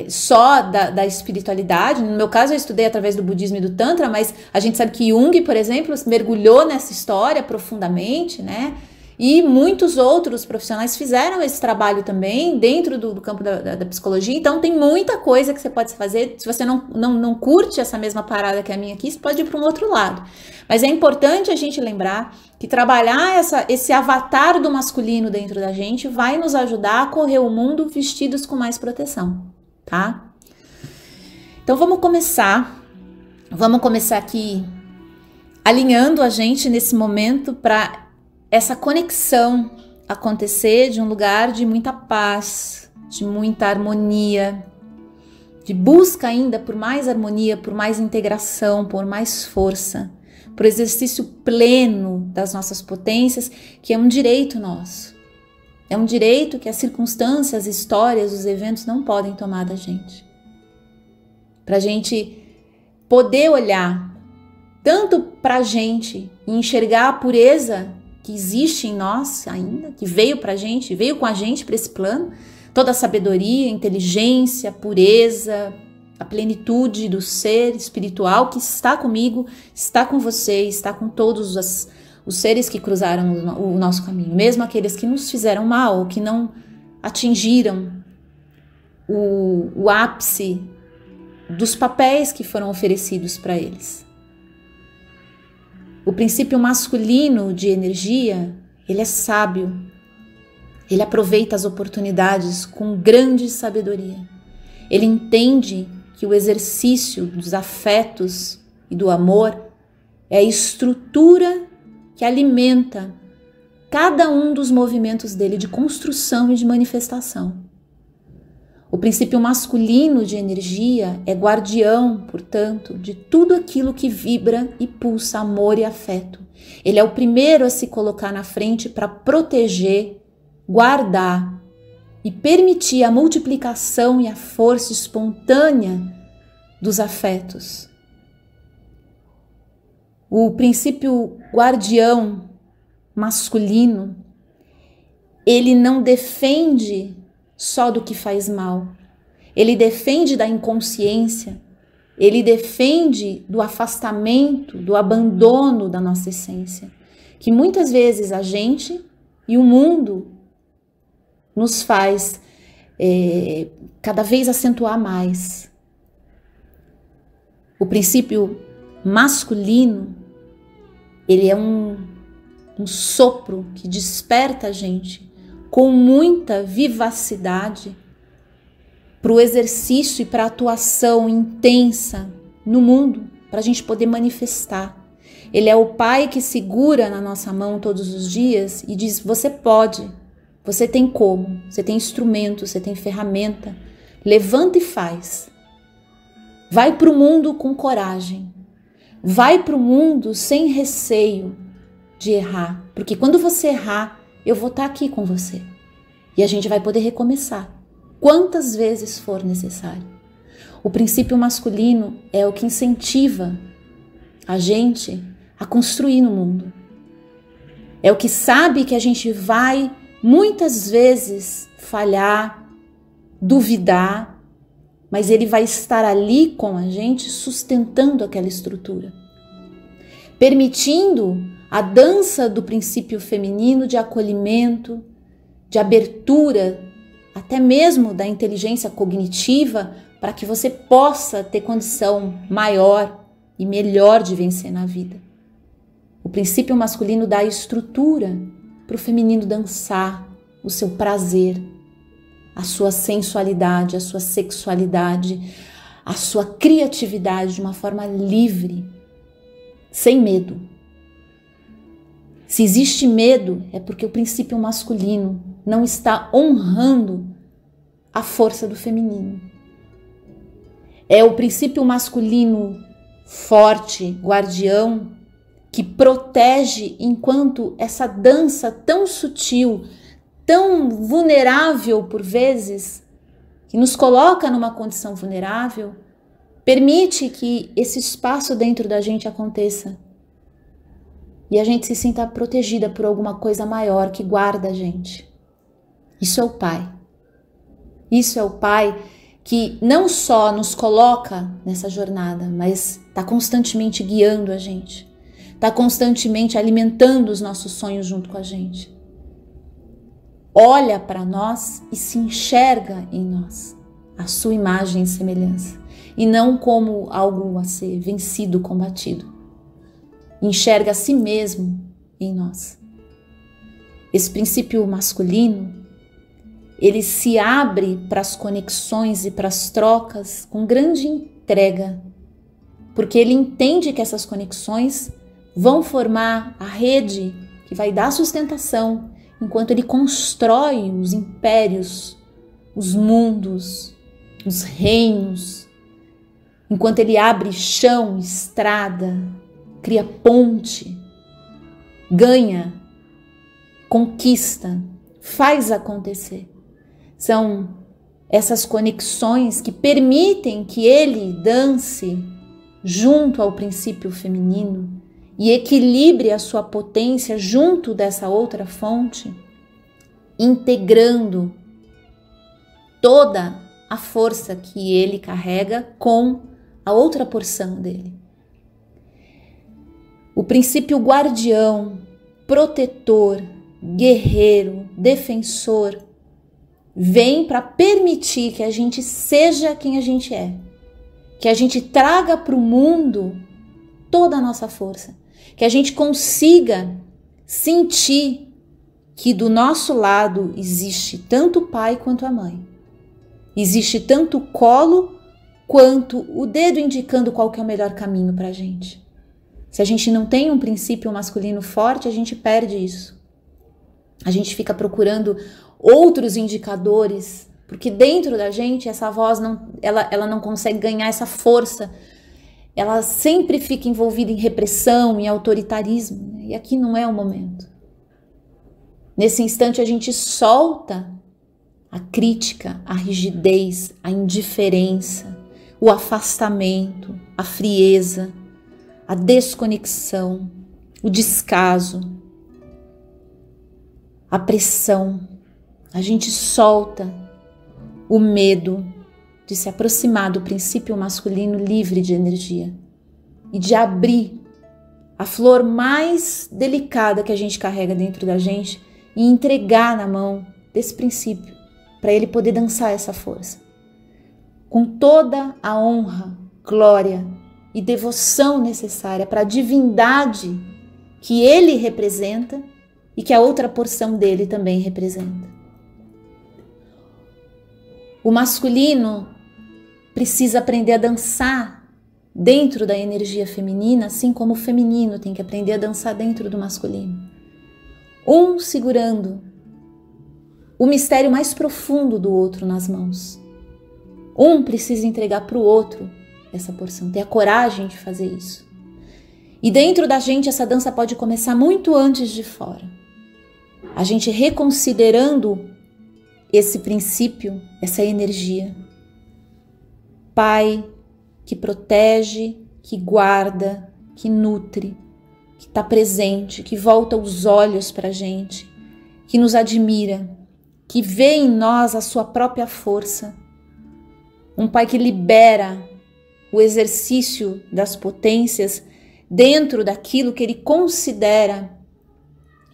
só da espiritualidade. No meu caso, eu estudei através do budismo e do tantra, mas a gente sabe que Jung, por exemplo, mergulhou nessa história profundamente, né? E muitos outros profissionais fizeram esse trabalho também dentro do campo da psicologia. Então tem muita coisa que você pode fazer. Se você não curte essa mesma parada que a minha aqui, você pode ir para um outro lado. Mas é importante a gente lembrar que trabalhar esse avatar do masculino dentro da gente vai nos ajudar a correr o mundo vestidos com mais proteção, tá? Então vamos começar aqui alinhando a gente nesse momento para essa conexão acontecer de um lugar de muita paz, de muita harmonia, de busca ainda por mais harmonia, por mais integração, por mais força, por exercício pleno das nossas potências, que é um direito nosso. É um direito que as circunstâncias, as histórias, os eventos não podem tomar da gente. Para a gente poder olhar tanto para a gente e enxergar a pureza que existe em nós ainda, que veio pra gente, veio com a gente para esse plano, toda a sabedoria, inteligência, pureza, a plenitude do ser espiritual que está comigo, está com você, está com todos os seres que cruzaram o nosso caminho, mesmo aqueles que nos fizeram mal, que não atingiram o ápice dos papéis que foram oferecidos para eles. O princípio masculino de energia, ele é sábio, ele aproveita as oportunidades com grande sabedoria. Ele entende que o exercício dos afetos e do amor é a estrutura que alimenta cada um dos movimentos dele de construção e de manifestação. O princípio masculino de energia é guardião, portanto, de tudo aquilo que vibra e pulsa amor e afeto. Ele é o primeiro a se colocar na frente para proteger, guardar e permitir a multiplicação e a força espontânea dos afetos. O princípio guardião masculino ele não defende só do que faz mal. Ele defende da inconsciência. Ele defende do afastamento, do abandono da nossa essência, que muitas vezes a gente e o mundo nos faz cada vez acentuar mais. O princípio masculino, ele é um sopro que desperta a gente com muita vivacidade para o exercício e para a atuação intensa no mundo, para a gente poder manifestar. Ele é o pai que segura na nossa mão todos os dias e diz: você pode, você tem como, você tem instrumento, você tem ferramenta, levanta e faz. Vai para o mundo com coragem, vai para o mundo sem receio de errar, porque quando você errar, eu vou estar aqui com você e a gente vai poder recomeçar quantas vezes for necessário. O princípio masculino é o que incentiva a gente a construir no mundo. É o que sabe que a gente vai muitas vezes falhar, duvidar, mas ele vai estar ali com a gente sustentando aquela estrutura, permitindo a dança do princípio feminino de acolhimento, de abertura, até mesmo da inteligência cognitiva, para que você possa ter condição maior e melhor de vencer na vida. O princípio masculino dá estrutura para o feminino dançar o seu prazer, a sua sensualidade, a sua sexualidade, a sua criatividade de uma forma livre, sem medo. Se existe medo, é porque o princípio masculino não está honrando a força do feminino. É o princípio masculino forte, guardião, que protege enquanto essa dança tão sutil, tão vulnerável por vezes, que nos coloca numa condição vulnerável, permite que esse espaço dentro da gente aconteça. E a gente se sinta protegida por alguma coisa maior que guarda a gente. Isso é o Pai. Isso é o Pai que não só nos coloca nessa jornada, mas está constantemente guiando a gente. Está constantemente alimentando os nossos sonhos junto com a gente. Olha para nós e se enxerga em nós, a sua imagem e semelhança. E não como algo a ser vencido, combatido. Enxerga a si mesmo em nós. Esse princípio masculino, ele se abre para as conexões e para as trocas com grande entrega, porque ele entende que essas conexões vão formar a rede que vai dar sustentação enquanto ele constrói os impérios, os mundos, os reinos, enquanto ele abre chão, estrada, cria ponte, ganha, conquista, faz acontecer. São essas conexões que permitem que ele dance junto ao princípio feminino e equilibre a sua potência junto dessa outra fonte, integrando toda a força que ele carrega com a outra porção dele. O princípio guardião, protetor, guerreiro, defensor, vem para permitir que a gente seja quem a gente é, que a gente traga para o mundo toda a nossa força, que a gente consiga sentir que do nosso lado existe tanto o pai quanto a mãe, existe tanto o colo quanto o dedo indicando qual que é o melhor caminho para a gente. Se a gente não tem um princípio masculino forte, a gente perde isso. A gente fica procurando outros indicadores, porque dentro da gente essa voz ela não consegue ganhar essa força. Ela sempre fica envolvida em repressão, em autoritarismo, né? E aqui não é o momento. Nesse instante a gente solta a crítica, a rigidez, a indiferença, o afastamento, a frieza, a desconexão, o descaso, a pressão, a gente solta o medo de se aproximar do princípio masculino livre de energia e de abrir a flor mais delicada que a gente carrega dentro da gente e entregar na mão desse princípio para ele poder dançar essa força. Com toda a honra, glória e devoção necessária para a divindade que ele representa e que a outra porção dele também representa. O masculino precisa aprender a dançar dentro da energia feminina, assim como o feminino tem que aprender a dançar dentro do masculino. Um segurando o mistério mais profundo do outro nas mãos. Um precisa entregar para o outro essa porção, ter a coragem de fazer isso. E dentro da gente essa dança pode começar muito antes de fora. A gente reconsiderando esse princípio, essa energia. Pai que protege, que guarda, que nutre, que está presente, que volta os olhos para a gente, que nos admira, que vê em nós a sua própria força. Um pai que libera o exercício das potências dentro daquilo que ele considera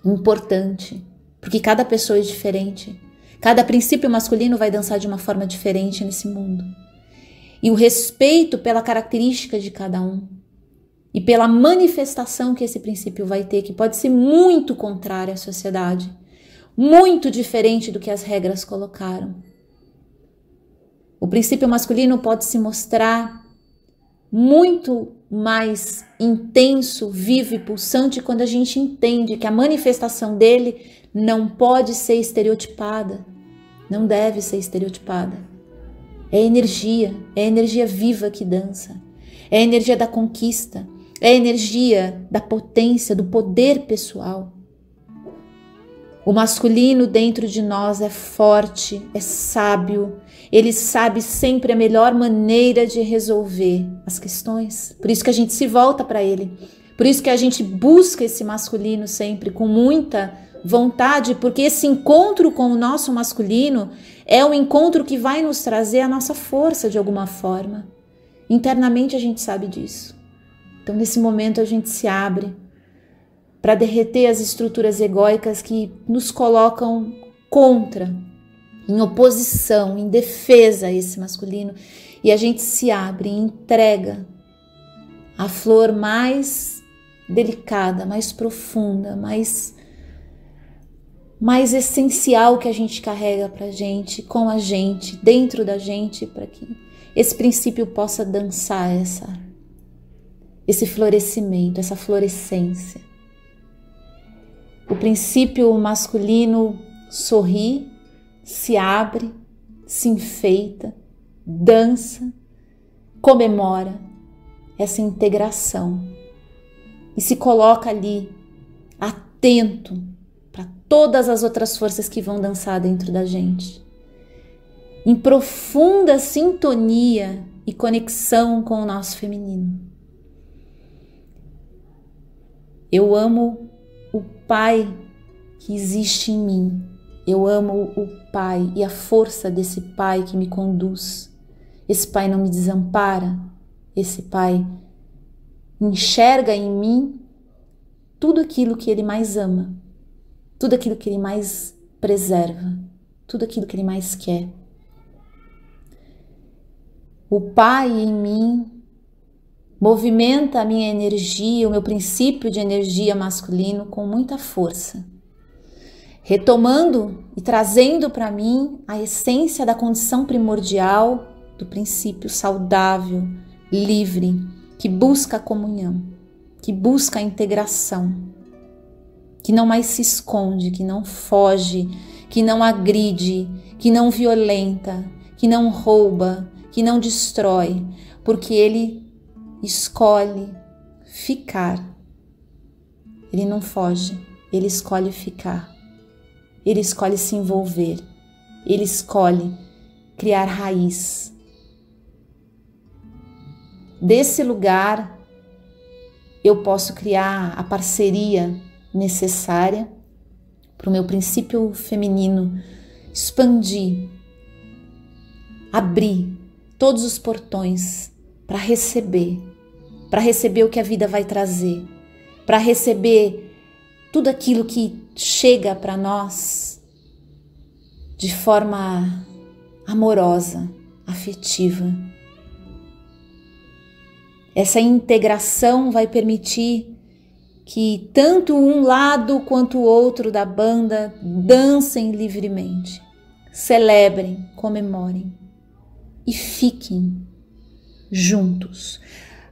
importante, porque cada pessoa é diferente. Cada princípio masculino vai dançar de uma forma diferente nesse mundo. E o respeito pela característica de cada um e pela manifestação que esse princípio vai ter, que pode ser muito contrária à sociedade, muito diferente do que as regras colocaram. O princípio masculino pode se mostrar muito mais intenso, vivo e pulsante quando a gente entende que a manifestação dele não pode ser estereotipada, não deve ser estereotipada. É energia viva que dança, é a energia da conquista, é a energia da potência, do poder pessoal. O masculino dentro de nós é forte, é sábio, ele sabe sempre a melhor maneira de resolver as questões. Por isso que a gente se volta para ele, por isso que a gente busca esse masculino sempre com muita vontade, porque esse encontro com o nosso masculino é um encontro que vai nos trazer a nossa força de alguma forma. Internamente a gente sabe disso. Então nesse momento a gente se abre para derreter as estruturas egóicas que nos colocam contra, em oposição, em defesa a esse masculino, e a gente se abre e entrega a flor mais delicada, mais profunda, mais essencial que a gente carrega para a gente, com a gente, dentro da gente, para que esse princípio possa dançar esse florescimento, essa florescência. O princípio masculino sorri, se abre, se enfeita, dança, comemora essa integração e se coloca ali atento para todas as outras forças que vão dançar dentro da gente, em profunda sintonia e conexão com o nosso feminino. Eu amo o Pai que existe em mim. Eu amo o Pai e a força desse Pai que me conduz. Esse Pai não me desampara. Esse Pai enxerga em mim tudo aquilo que Ele mais ama, tudo aquilo que Ele mais preserva, tudo aquilo que Ele mais quer. O Pai em mim movimenta a minha energia, o meu princípio de energia masculino com muita força, retomando e trazendo para mim a essência da condição primordial do princípio saudável, livre, que busca a comunhão, que busca a integração, que não mais se esconde, que não foge, que não agride, que não violenta, que não rouba, que não destrói, porque ele escolhe ficar. Ele não foge, ele escolhe ficar. Ele escolhe se envolver. Ele escolhe criar raiz. Desse lugar, eu posso criar a parceria necessária para o meu princípio feminino expandir, abrir todos os portões para receber o que a vida vai trazer, para receber tudo aquilo que chega para nós de forma amorosa, afetiva. Essa integração vai permitir que tanto um lado quanto o outro da banda dancem livremente, celebrem, comemorem e fiquem juntos.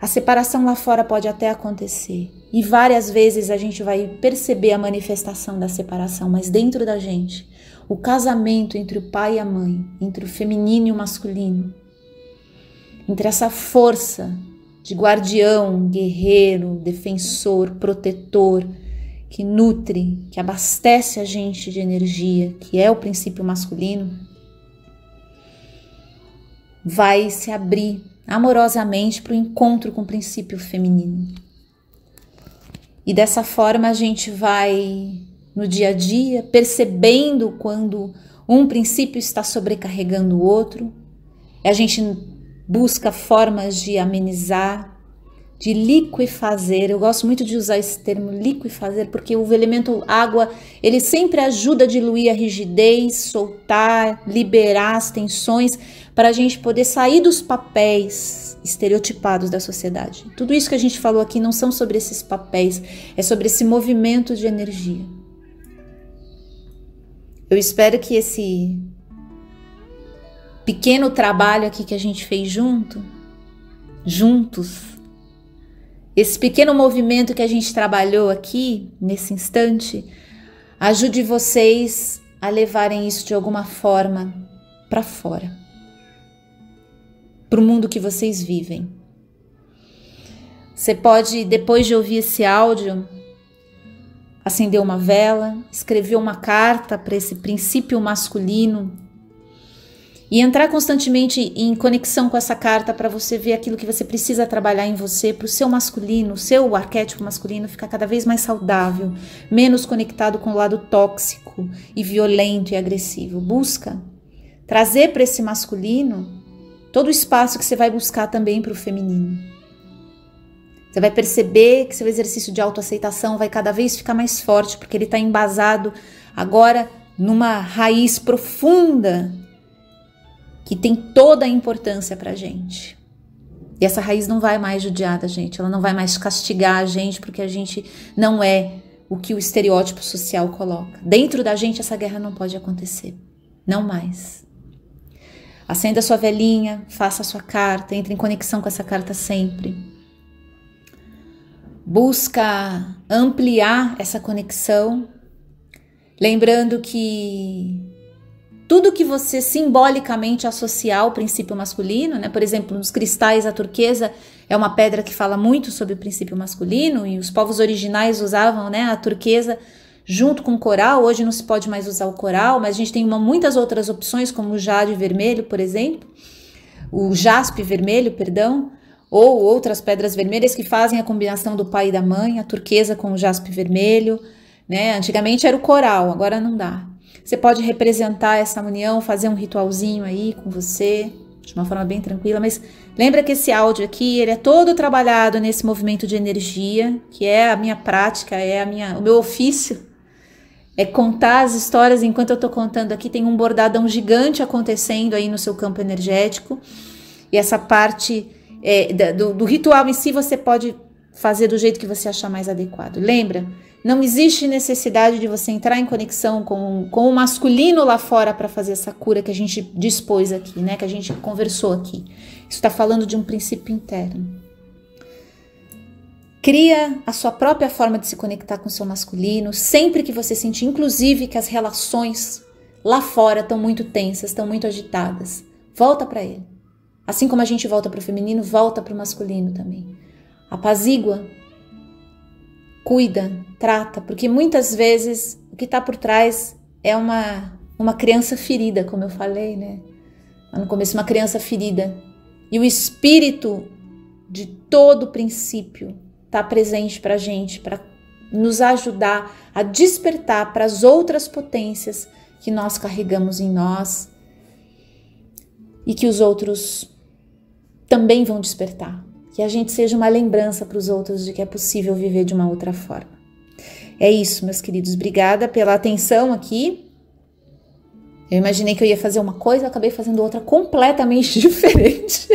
A separação lá fora pode até acontecer e várias vezes a gente vai perceber a manifestação da separação, mas dentro da gente, o casamento entre o pai e a mãe, entre o feminino e o masculino, entre essa força de guardião, guerreiro, defensor, protetor, que nutre, que abastece a gente de energia, que é o princípio masculino, vai se abrir amorosamente para o encontro com o princípio feminino. E dessa forma a gente vai, no dia a dia, percebendo quando um princípio está sobrecarregando o outro, e a gente busca formas de amenizar, de liquefazer. Eu gosto muito de usar esse termo liquefazer, porque o elemento água, ele sempre ajuda a diluir a rigidez, soltar, liberar as tensões, para a gente poder sair dos papéis estereotipados da sociedade. Tudo isso que a gente falou aqui não são sobre esses papéis, é sobre esse movimento de energia. Eu espero que esse pequeno trabalho aqui que a gente fez juntos, esse pequeno movimento que a gente trabalhou aqui, nesse instante, ajude vocês a levarem isso de alguma forma para fora, para o mundo que vocês vivem. Você pode, depois de ouvir esse áudio, acender uma vela, escrever uma carta para esse princípio masculino e entrar constantemente em conexão com essa carta para você ver aquilo que você precisa trabalhar em você, para o seu masculino, o seu arquétipo masculino ficar cada vez mais saudável, menos conectado com o lado tóxico e violento e agressivo. Busca trazer para esse masculino todo o espaço que você vai buscar também para o feminino. Você vai perceber que seu exercício de autoaceitação vai cada vez ficar mais forte, porque ele está embasado agora numa raiz profunda que tem toda a importância para a gente. E essa raiz não vai mais judiar da gente, ela não vai mais castigar a gente, porque a gente não é o que o estereótipo social coloca. Dentro da gente essa guerra não pode acontecer, não mais. Acenda a sua velinha, faça a sua carta, entre em conexão com essa carta sempre. Busca ampliar essa conexão, lembrando que tudo que você simbolicamente associar ao princípio masculino, né? Por exemplo, nos cristais a turquesa é uma pedra que fala muito sobre o princípio masculino e os povos originais usavam, né, a turquesa junto com o coral. Hoje não se pode mais usar o coral, mas a gente tem muitas outras opções, como o jade vermelho, por exemplo, o jaspe vermelho, perdão, ou outras pedras vermelhas que fazem a combinação do pai e da mãe, a turquesa com o jaspe vermelho, né? Antigamente era o coral, agora não dá. Você pode representar essa união, fazer um ritualzinho aí com você, de uma forma bem tranquila, mas lembra que esse áudio aqui, ele é todo trabalhado nesse movimento de energia, que é a minha prática, o meu ofício, é contar as histórias. Enquanto eu tô contando aqui, tem um bordadão gigante acontecendo aí no seu campo energético, e essa parte do ritual em si você pode fazer do jeito que você achar mais adequado. Lembra? Não existe necessidade de você entrar em conexão com o masculino lá fora para fazer essa cura que a gente dispôs aqui, né? Que a gente conversou aqui. Isso está falando de um princípio interno. Cria a sua própria forma de se conectar com o seu masculino, sempre que você sentir, inclusive, que as relações lá fora estão muito tensas, estão muito agitadas. Volta para ele. Assim como a gente volta para o feminino, volta para o masculino também. Apazigua. Cuida, trata, porque muitas vezes o que está por trás é uma criança ferida, como eu falei, né? No começo, uma criança ferida. E o espírito de todo o princípio está presente para a gente, para nos ajudar a despertar para as outras potências que nós carregamos em nós e que os outros também vão despertar. Que a gente seja uma lembrança para os outros de que é possível viver de uma outra forma. É isso, meus queridos. Obrigada pela atenção aqui. Eu imaginei que eu ia fazer uma coisa, acabei fazendo outra completamente diferente.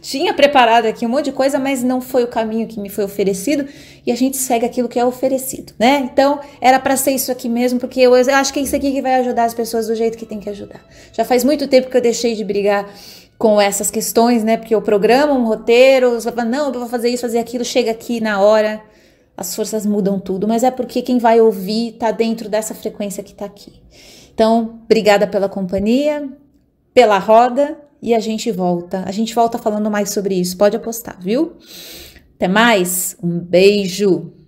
Tinha preparado aqui um monte de coisa, mas não foi o caminho que me foi oferecido e a gente segue aquilo que é oferecido, né? Então, era para ser isso aqui mesmo, porque eu acho que é isso aqui que vai ajudar as pessoas do jeito que tem que ajudar. Já faz muito tempo que eu deixei de brigar com essas questões, né? Porque eu programo um roteiro, você fala, não, eu vou fazer isso, fazer aquilo, chega aqui na hora, as forças mudam tudo, mas é porque quem vai ouvir tá dentro dessa frequência que tá aqui. Então, obrigada pela companhia, pela roda, e a gente volta falando mais sobre isso, pode apostar, viu? Até mais, um beijo!